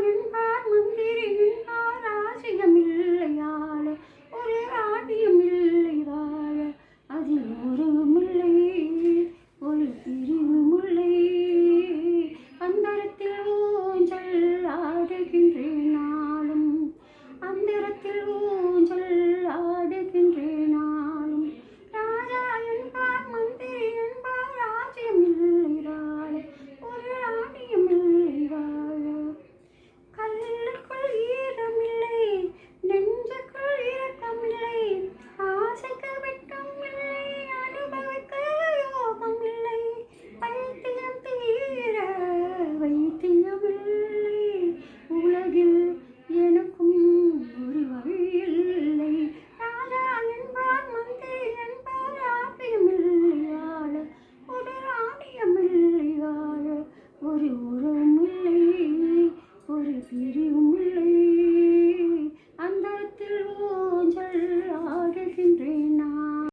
என்பார் மந்திரி என்பார் ராஜ்யமில்லையாள ஒரு ராஜ்யமில்லை வாழ அதில் ஒரு முல்லை ஒரு பிரிவு முல்லை அந்தரத்தில் ஊஞ்சல் ஆடுகின்றேன் நாளும் அந்தரத்தில் ஊஞ்சல் ஆடுகின்றேன் நாளும் ராஜா என்பார் மந்திரி என்பார் ராஜ்யமில்லை வாழ ஒரு ராணியமில்லை வாழ கல்லுக்குள் ஈரமில்லை நெஞ்சுக்குள் இரக்கமில்லை ஆசைக்கு வெட்கம் இல்லை அனுபவிக்க யோகம் இல்லை பைத்தியம் தீர வைத்தியமில்லை உலகில் எனக்கும் ஒரு வழி இல்லை ராஜா என்பார் மந்திரி என்பார் ராஜ்யமில்லை வாழ ஒரு ராணியமில்லை வாழ ஒரு உறவுமில்லை ஒரு பிரிவுமில்லை